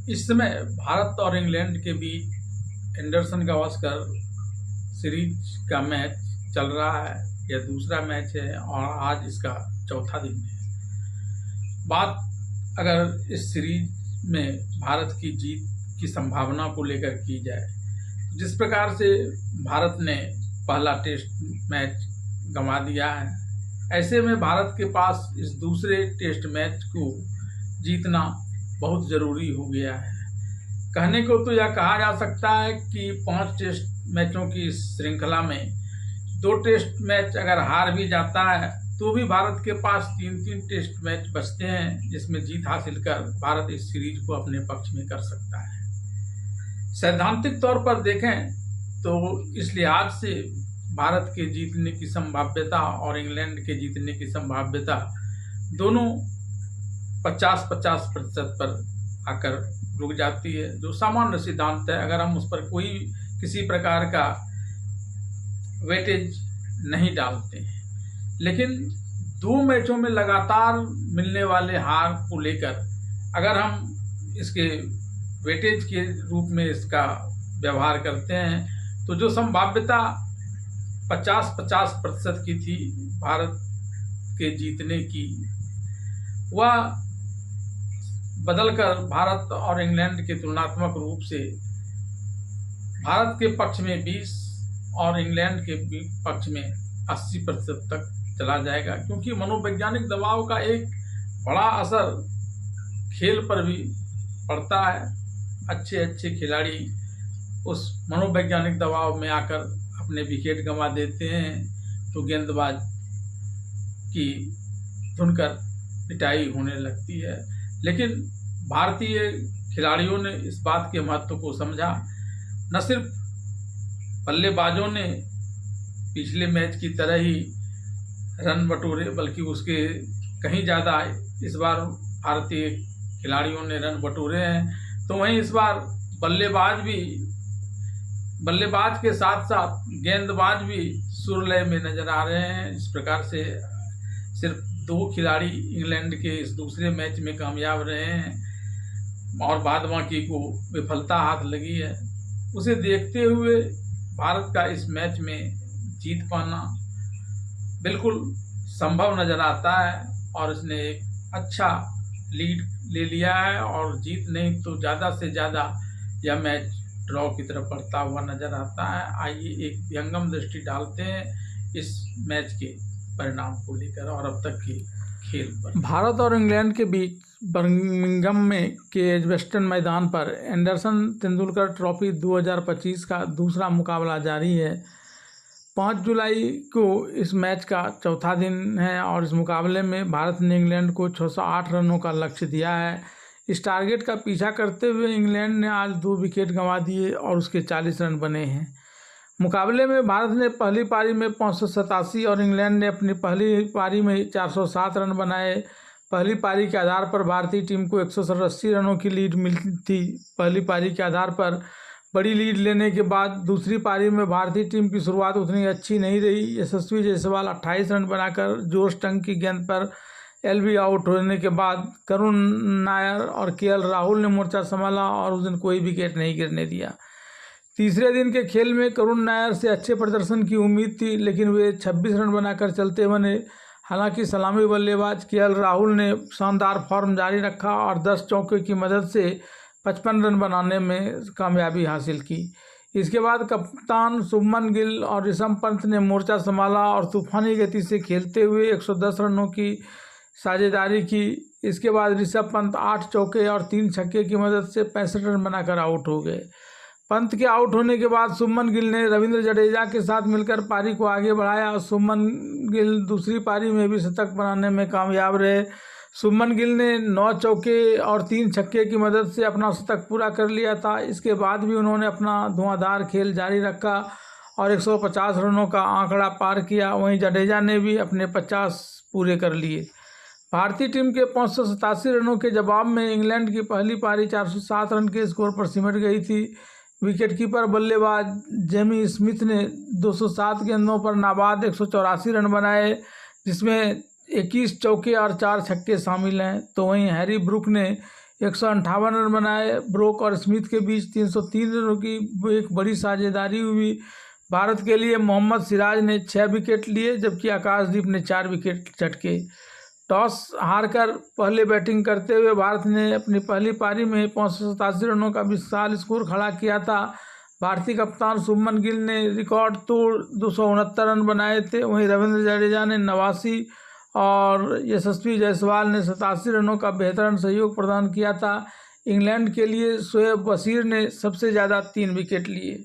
इस समय भारत और इंग्लैंड के बीच एंडरसन गावस्कर सीरीज का मैच चल रहा है। यह दूसरा मैच है और आज इसका चौथा दिन है। बात अगर इस सीरीज में भारत की जीत की संभावना को लेकर की जाए, जिस प्रकार से भारत ने पहला टेस्ट मैच गंवा दिया है, ऐसे में भारत के पास इस दूसरे टेस्ट मैच को जीतना बहुत ज़रूरी हो गया है। कहने को तो यह कहा जा सकता है कि 5 टेस्ट मैचों की इस श्रृंखला में 2 टेस्ट मैच अगर हार भी जाता है तो भी भारत के पास 3-3 टेस्ट मैच बचते हैं, जिसमें जीत हासिल कर भारत इस सीरीज को अपने पक्ष में कर सकता है। सैद्धांतिक तौर पर देखें तो इस लिहाज से भारत के जीतने की संभाव्यता और इंग्लैंड के जीतने की संभाव्यता दोनों 50-50% पर आकर रुक जाती है, जो सामान्य सिद्धांत है। अगर हम उस पर कोई किसी प्रकार का वेटेज नहीं डालते हैं, लेकिन 2 मैचों में लगातार मिलने वाले हार को लेकर अगर हम इसके वेटेज के रूप में इसका व्यवहार करते हैं तो जो संभाव्यता 50-50% की थी भारत के जीतने की, वह बदलकर भारत और इंग्लैंड के तुलनात्मक रूप से भारत के पक्ष में 20 और इंग्लैंड के पक्ष में 80% तक चला जाएगा, क्योंकि मनोवैज्ञानिक दबाव का एक बड़ा असर खेल पर भी पड़ता है। अच्छे खिलाड़ी उस मनोवैज्ञानिक दबाव में आकर अपने विकेट गंवा देते हैं तो गेंदबाज की धुनकर पिटाई होने लगती है। लेकिन भारतीय खिलाड़ियों ने इस बात के महत्व को समझा। न सिर्फ बल्लेबाजों ने पिछले मैच की तरह ही रन बटोरे, बल्कि उसके कहीं ज़्यादा इस बार भारतीय खिलाड़ियों ने रन बटोरे हैं। तो वहीं इस बार बल्लेबाज के साथ साथ गेंदबाज भी सुर लय में नजर आ रहे हैं। इस प्रकार से सिर्फ 2 खिलाड़ी इंग्लैंड के इस दूसरे मैच में कामयाब रहे हैं और बाद बाकी को विफलता हाथ लगी है। उसे देखते हुए भारत का इस मैच में जीत पाना बिल्कुल संभव नजर आता है और इसने एक अच्छा लीड ले लिया है और जीत नहीं तो ज़्यादा से ज़्यादा यह मैच ड्रॉ की तरफ बढ़ता हुआ नजर आता है। आइए एक व्यंगम दृष्टि डालते हैं इस मैच के परिणाम को लेकर और अब तक के खेल पर। भारत और इंग्लैंड के बीच बर्मिंघम में के एजबेस्टन मैदान पर एंडरसन तेंदुलकर ट्रॉफी 2025 का दूसरा मुकाबला जारी है। 5 जुलाई को इस मैच का चौथा दिन है और इस मुकाबले में भारत ने इंग्लैंड को 608 रनों का लक्ष्य दिया है। इस टारगेट का पीछा करते हुए इंग्लैंड ने आज 2 विकेट गंवा दिए और उसके 40 रन बने हैं। मुकाबले में भारत ने पहली पारी में 587 और इंग्लैंड ने अपनी पहली पारी में 407 रन बनाए। पहली पारी के आधार पर भारतीय टीम को 180 रनों की लीड मिली थी। पहली पारी के आधार पर बड़ी लीड लेने के बाद दूसरी पारी में भारतीय टीम की शुरुआत उतनी अच्छी नहीं रही। यशस्वी जायसवाल 28 रन बनाकर जोश टंग की गेंद पर एलबी आउट होने के बाद करुण नायर और केएल राहुल ने मोर्चा संभाला और उस दिन कोई विकेट नहीं गिरने दिया। तीसरे दिन के खेल में करुण नायर से अच्छे प्रदर्शन की उम्मीद थी, लेकिन वे 26 रन बनाकर चलते बने। हालांकि सलामी बल्लेबाज केएल राहुल ने शानदार फॉर्म जारी रखा और 10 चौके की मदद से 55 रन बनाने में कामयाबी हासिल की। इसके बाद कप्तान शुभमन गिल और ऋषभ पंत ने मोर्चा संभाला और तूफानी गति से खेलते हुए 110 रनों की साझेदारी की। इसके बाद ऋषभ पंत 8 चौके और 3 छक्के की मदद से 65 रन बनाकर आउट हो गए। पंत के आउट होने के बाद शुभमन गिल ने रविंद्र जडेजा के साथ मिलकर पारी को आगे बढ़ाया और शुभमन गिल दूसरी पारी में भी शतक बनाने में कामयाब रहे। शुभमन गिल ने 9 चौके और 3 छक्के की मदद से अपना शतक पूरा कर लिया था। इसके बाद भी उन्होंने अपना धुआंधार खेल जारी रखा और 150 रनों का आंकड़ा पार किया। वहीं जडेजा ने भी अपने 50 पूरे कर लिए। भारतीय टीम के 587 रनों के जवाब में इंग्लैंड की पहली पारी 407 रन के स्कोर पर सिमट गई थी। विकेटकीपर बल्लेबाज जेमी स्मिथ ने 207 गेंदों पर नाबाद 184 रन बनाए, जिसमें 21 चौके और 4 छक्के शामिल हैं। तो वहीं हैरी ब्रूक ने 158 रन बनाए। ब्रोक और स्मिथ के बीच 303 रनों की एक बड़ी साझेदारी हुई। भारत के लिए मोहम्मद सिराज ने 6 विकेट लिए, जबकि आकाशदीप ने 4 विकेट झटके। टॉस हारकर पहले बैटिंग करते हुए भारत ने अपनी पहली पारी में 587 रनों का विशाल स्कोर खड़ा किया था। भारतीय कप्तान शुभमन गिल ने रिकॉर्ड तोड़ 269 रन बनाए थे। वहीं रविंद्र जडेजा ने 89 और यशस्वी जायसवाल ने 87 रनों का बेहतरीन सहयोग प्रदान किया था। इंग्लैंड के लिए शोएब बशीर ने सबसे ज़्यादा 3 विकेट लिए।